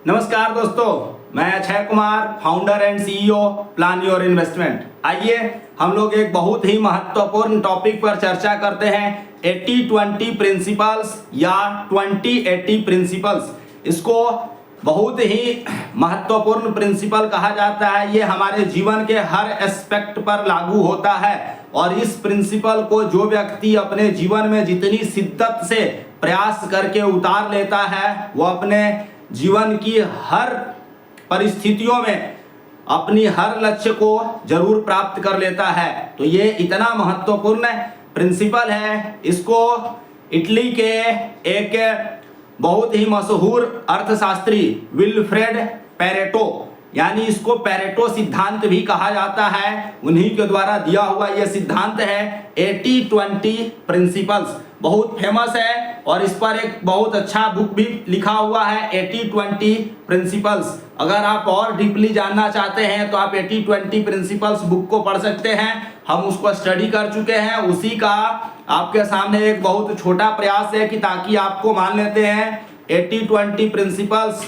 नमस्कार दोस्तों, मैं Akshay Kumar, founder and CEO plan your investment. आइए हम लोग एक बहुत ही महत्वपूर्ण टॉपिक पर चर्चा करते हैं, 80-20 प्रिंसिपल्स या 20-80 प्रिंसिपल्स। इसको बहुत ही महत्वपूर्ण प्रिंसिपल कहा जाता है। ये हमारे जीवन के हर एस्पेक्ट पर लागू होता है और इस प्रिंसिपल को जो व्यक्ति अपने जीवन में जितनी शिद्दत से प्रयास करके उतार लेता है, वो अपने जीवन की हर परिस्थितियों में अपनी हर लक्ष्य को जरूर प्राप्त कर लेता है। तो ये इतना महत्वपूर्ण प्रिंसिपल है। इसको इटली के एक बहुत ही मशहूर अर्थशास्त्री विल्फ्रेड पेरेटो, यानी इसको पेरेटो सिद्धांत भी कहा जाता है, उन्हीं के द्वारा दिया हुआ यह सिद्धांत है 80-20 प्रिंसिपल्स। बहुत फेमस है और इस पर एक बहुत अच्छा बुक भी लिखा हुआ है, 80-20 प्रिंसिपल्स। अगर आप और डीपली जानना चाहते हैं तो आप 80-20 प्रिंसिपल्स बुक को पढ़ सकते हैं। हम उसको स्टडी कर चुके हैं। उसी का आपके सामने एक बहुत छोटा प्रयास है कि ताकि आपको मान लेते हैं 80-20 प्रिंसिपल्स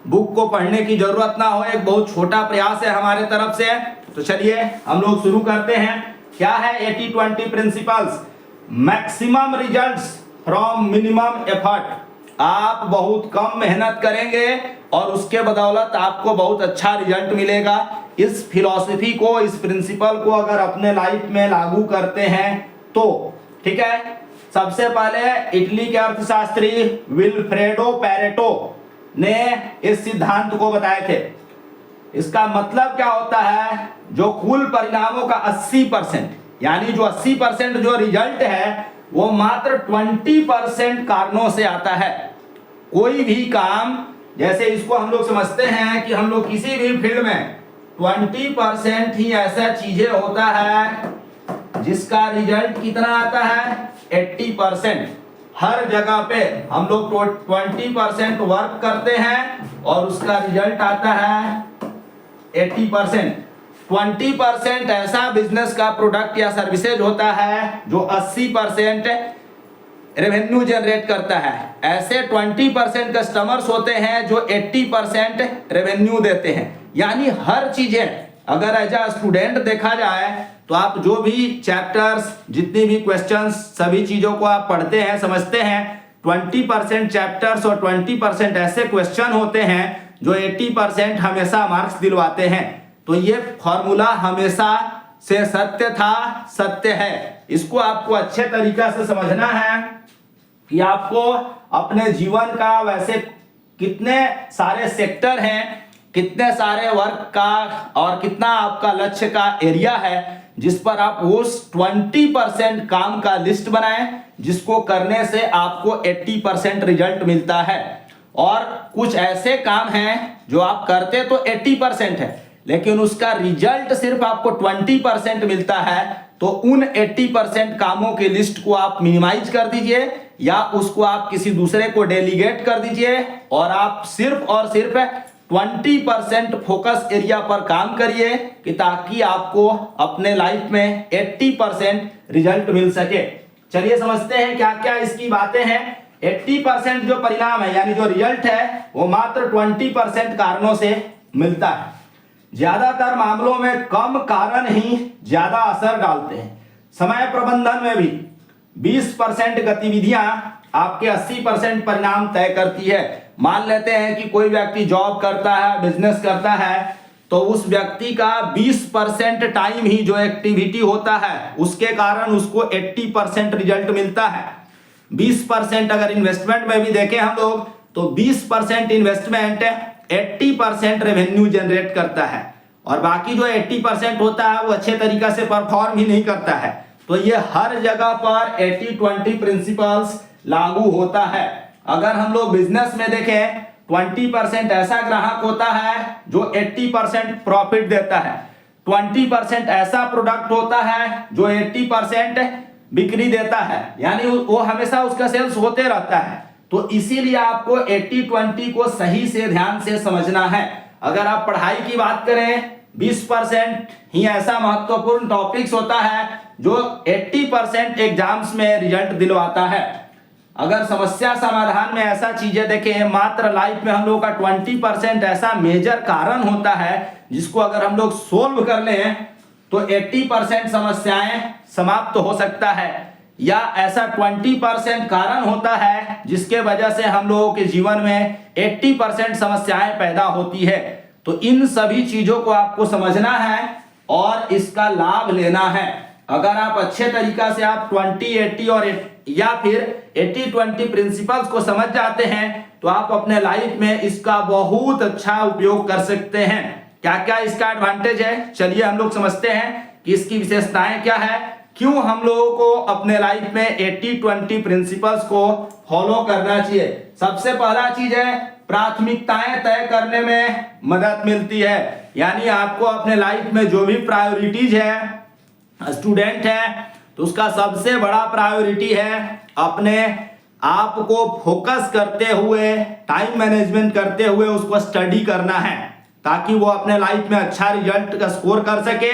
बुक को पढ़ने की जरूरत ना हो। एक बहुत छोटा प्रयास है हमारे तरफ से। तो चलिए हम लोग शुरू करते हैं। क्या है 80-20 principles? Maximum results from minimum effort. आप बहुत कम मेहनत करेंगे और उसके बदौलत आपको बहुत अच्छा रिजल्ट मिलेगा। इस फिलॉसफी को, इस प्रिंसिपल को अगर अपने लाइफ में लागू करते हैं तो ठीक है। सबसे पहले इटली के अर्थशास्त्री विल्फ्रेडो पेरेटो ने इस सिद्धांत को बताए थे। इसका मतलब क्या होता है? जो कुल परिणामों का 80%, यानी जो 80% जो रिजल्ट है वो मात्र 20% कारणों से आता है। कोई भी काम, जैसे इसको हम लोग समझते हैं कि हम लोग किसी भी फील्ड में 20% ही ऐसा चीजें होता है जिसका रिजल्ट कितना आता है? 80%। हर जगह पे हम लोग 20% वर्क करते हैं और उसका रिजल्ट आता है 80%। 20% ऐसा बिजनेस का प्रोडक्ट या सर्विसेज होता है जो 80% रेवेन्यू जनरेट करता है। ऐसे 20% कस्टमर्स होते हैं जो 80% रेवेन्यू देते हैं। यानी हर चीजें, अगर एज अ स्टूडेंट देखा जाए तो आप जो भी चैप्टर्स, जितनी भी क्वेश्चंस, सभी चीजों को आप पढ़ते हैं, समझते हैं, 20% चैप्टर्स और 20% ऐसे क्वेश्चन होते हैं जो 80% हमेशा मार्क्स दिलवाते हैं। तो ये फॉर्मूला हमेशा से सत्य था, सत्य है। इसको आपको अच्छे तरीका से समझना है कि आपको अपने जीवन का वैसे कितने सारे सेक्टर हैं, कितने सारे वर्क का और कितना आपका लक्ष्य का एरिया है जिस पर आप उस 20% काम का लिस्ट बनाएं जिसको करने से आपको 80% रिजल्ट मिलता है। और कुछ ऐसे काम हैं जो आप करते तो 80% है लेकिन उसका रिजल्ट सिर्फ आपको 20% मिलता है। तो उन 80% कामों की लिस्ट को आप मिनिमाइज कर दीजिए या उसको आप किसी दूसरे को डेलीगेट कर दीजिए और आप सिर्फ और सिर्फ 20% फोकस एरिया पर काम करिए कि ताकि आपको अपने लाइफ में 80% रिजल्ट मिल सके। चलिए समझते हैं क्या क्या इसकी बातें हैं। 80% जो परिणाम है, यानी जो रिजल्ट है, वो मात्र 20% कारणों से मिलता है। ज्यादातर मामलों में कम कारण ही ज्यादा असर डालते हैं। समय प्रबंधन में भी 20% गतिविधियां आपके 80% परिणाम तय करती है। मान लेते हैं कि कोई व्यक्ति जॉब करता है, बिजनेस करता है, तो उस व्यक्ति का 20% टाइम ही जो एक्टिविटी होता है उसके कारण उसको 80% रिजल्ट मिलता है। 20% अगर इन्वेस्टमेंट में भी देखें हम लोग तो 20% इन्वेस्टमेंट 80% रेवेन्यू जनरेट करता है और बाकी जो 80% होता है वो अच्छे तरीके से परफॉर्म ही नहीं करता है। तो ये हर जगह पर 80-20 प्रिंसिपल्स लागू होता है। अगर हम लोग बिजनेस में देखें, 20% ऐसा ग्राहक होता है जो 80% प्रॉफिट देता है। 20% ऐसा प्रोडक्ट होता है जो 80% बिक्री देता है, यानी वो हमेशा उसका सेल्स होते रहता है। तो इसीलिए आपको 80-20 को सही से ध्यान से समझना है। अगर आप पढ़ाई की बात करें, 20% ही ऐसा महत्वपूर्ण टॉपिक्स होता है जो 80% एग्जाम्स में रिजल्ट दिलवाता है। अगर समस्या समाधान में ऐसा चीजें देखें, मात्र लाइफ में हम लोग का 20% ऐसा मेजर कारण होता है जिसको अगर हम लोग सोल्व कर लें तो 80% समस्याएं समाप्त हो सकता है, या ऐसा 20% कारण होता है जिसके वजह से हम लोगों के जीवन में 80% समस्याएं पैदा होती है। तो इन सभी चीजों को आपको समझना है और इसका लाभ लेना है। अगर आप अच्छे तरीका से आप 20-80 और या फिर 80-20 प्रिंसिपल्स को समझ जाते हैं तो आप अपने लाइफ में इसका बहुत अच्छा उपयोग कर सकते हैं। क्या क्या इसका एडवांटेज है, चलिए हम लोग समझते हैं कि इसकी विशेषताएं क्या है, क्यों हम लोगों को अपने लाइफ में 80-20 प्रिंसिपल्स को फॉलो करना चाहिए। सबसे पहला चीज है प्राथमिकताएं तय करने में मदद मिलती है, यानी आपको अपने लाइफ में जो भी प्रायोरिटीज है, स्टूडेंट है तो उसका सबसे बड़ा प्रायोरिटी है अपने आप को फोकस करते हुए, टाइम मैनेजमेंट करते हुए उसको स्टडी करना है, ताकि वो अपने लाइफ में अच्छा रिजल्ट का स्कोर कर सके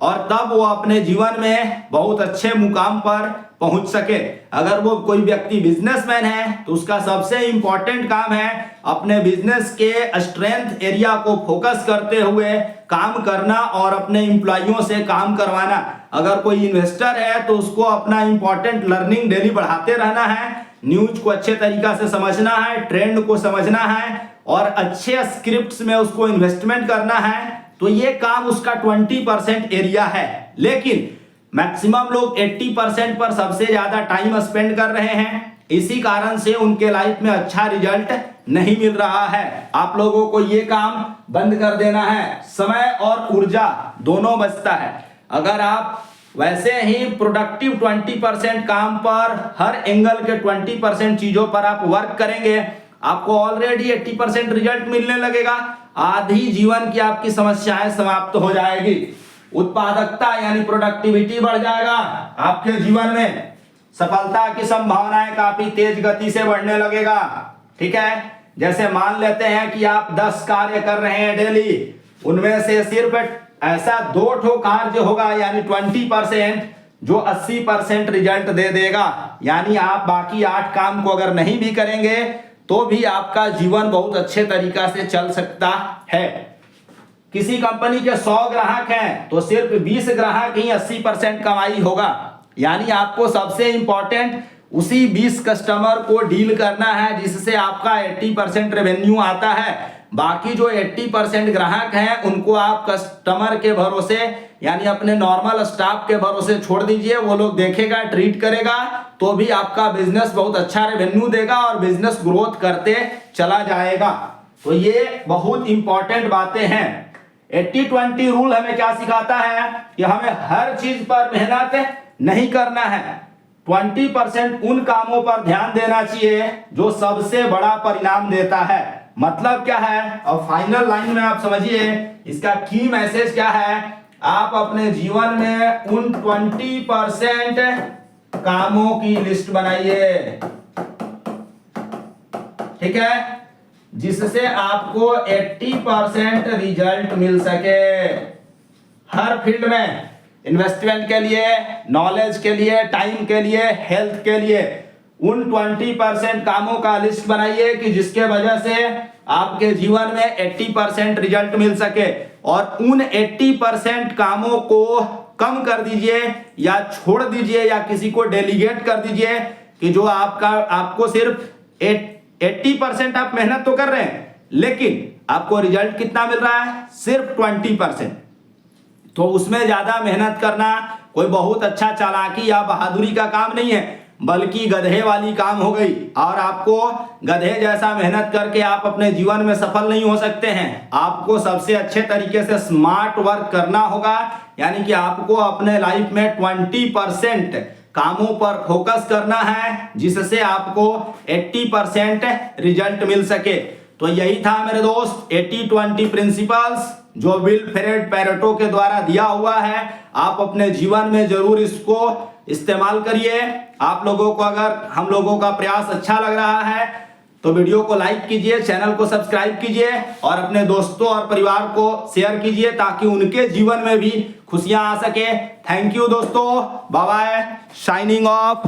और तब वो अपने जीवन में बहुत अच्छे मुकाम पर पहुंच सके। अगर वो कोई व्यक्ति बिजनेसमैन है तो उसका सबसे इंपॉर्टेंट काम है अपने बिजनेस के स्ट्रेंथ एरिया को फोकस करते हुए काम करना और अपने एम्प्लॉइयों से काम करवाना। अगर कोई इन्वेस्टर है तो उसको अपना इंपॉर्टेंट लर्निंग डेली बढ़ाते रहना है, न्यूज को अच्छे तरीका से समझना है, ट्रेंड को समझना है और अच्छे स्क्रिप्ट्स में उसको इन्वेस्टमेंट करना है। तो ये काम उसका 20% एरिया है, लेकिन मैक्सिमम लोग 80% पर सबसे ज्यादा टाइम स्पेंड कर रहे हैं। इसी कारण से उनके लाइफ में अच्छा रिजल्ट नहीं मिल रहा है। आप लोगों को ये काम बंद कर देना है, समय और ऊर्जा दोनों बचता है। अगर आप वैसे ही प्रोडक्टिव 20% काम पर, हर एंगल के 20% चीजों पर आप वर्क करेंगे, आपको ऑलरेडी 80% रिजल्ट मिलने लगेगा। आधी जीवन की आपकी समस्याएं समाप्त हो जाएगी, उत्पादकता यानी प्रोडक्टिविटी बढ़ जाएगा, आपके जीवन में सफलता की संभावनाएं काफी तेज गति से बढ़ने लगेगा। ठीक है, जैसे मान लेते हैं कि आप 10 कार्य कर रहे हैं डेली, उनमें से सिर्फ ऐसा 2 ठो कार्य होगा यानी 20% जो 80% रिजल्ट दे देगा, यानी आप बाकी 8 काम को अगर नहीं भी करेंगे तो भी आपका जीवन बहुत अच्छे तरीका से चल सकता है। किसी कंपनी के 100 ग्राहक हैं तो सिर्फ 20 ग्राहक ही 80% कमाई होगा, यानी आपको सबसे इंपॉर्टेंट उसी 20 कस्टमर को डील करना है जिससे आपका 80% रेवेन्यू आता है। बाकी जो 80% ग्राहक हैं उनको आप कस्टमर के भरोसे यानी अपने नॉर्मल स्टाफ के भरोसे छोड़ दीजिए, वो लोग देखेगा, ट्रीट करेगा तो भी आपका बिजनेस बहुत अच्छा रेवेन्यू देगा और बिजनेस ग्रोथ करते चला जाएगा। तो ये बहुत इंपॉर्टेंट बातें हैं। 80-20 रूल हमें क्या सिखाता है कि हमें हर चीज पर मेहनत नहीं करना है, 20% उन कामों पर ध्यान देना चाहिए जो सबसे बड़ा परिणाम देता है। मतलब क्या है, और फाइनल लाइन में आप समझिए इसका की मैसेज क्या है। आप अपने जीवन में उन 20% कामों की लिस्ट बनाइए, ठीक है, जिससे आपको 80% रिजल्ट मिल सके। हर फील्ड में, इन्वेस्टमेंट के लिए, नॉलेज के लिए, टाइम के लिए, हेल्थ के लिए, उन 20% कामों का लिस्ट बनाइए कि जिसके वजह से आपके जीवन में 80% रिजल्ट मिल सके, और उन 80% कामों को कम कर दीजिए या छोड़ दीजिए या किसी को डेलीगेट कर दीजिए कि जो आपको सिर्फ 80% आप मेहनत तो कर रहे हैं लेकिन आपको रिजल्ट कितना मिल रहा है, सिर्फ 20%। तो उसमें ज्यादा मेहनत करना कोई बहुत अच्छा चालाकी या बहादुरी का काम नहीं है, बल्कि गधे वाली काम हो गई। और आपको गधे जैसा मेहनत करके आप अपने जीवन में सफल नहीं हो सकते हैं। आपको सबसे अच्छे तरीके से स्मार्ट वर्क करना होगा, यानी कि आपको अपने लाइफ में 20% कामों पर फोकस करना है जिससे आपको 80% रिजल्ट मिल सके। तो यही था मेरे दोस्त 80-20 प्रिंसिपल्स जो विल्फ्रेड पैरेटो के द्वारा दिया हुआ है। आप अपने जीवन में जरूर इसको इस्तेमाल करिए। आप लोगों को अगर हम लोगों का प्रयास अच्छा लग रहा है तो वीडियो को लाइक कीजिए, चैनल को सब्सक्राइब कीजिए और अपने दोस्तों और परिवार को शेयर कीजिए ताकि उनके जीवन में भी खुशियां आ सके। थैंक यू दोस्तों, बाय बाय, शाइनिंग ऑफ।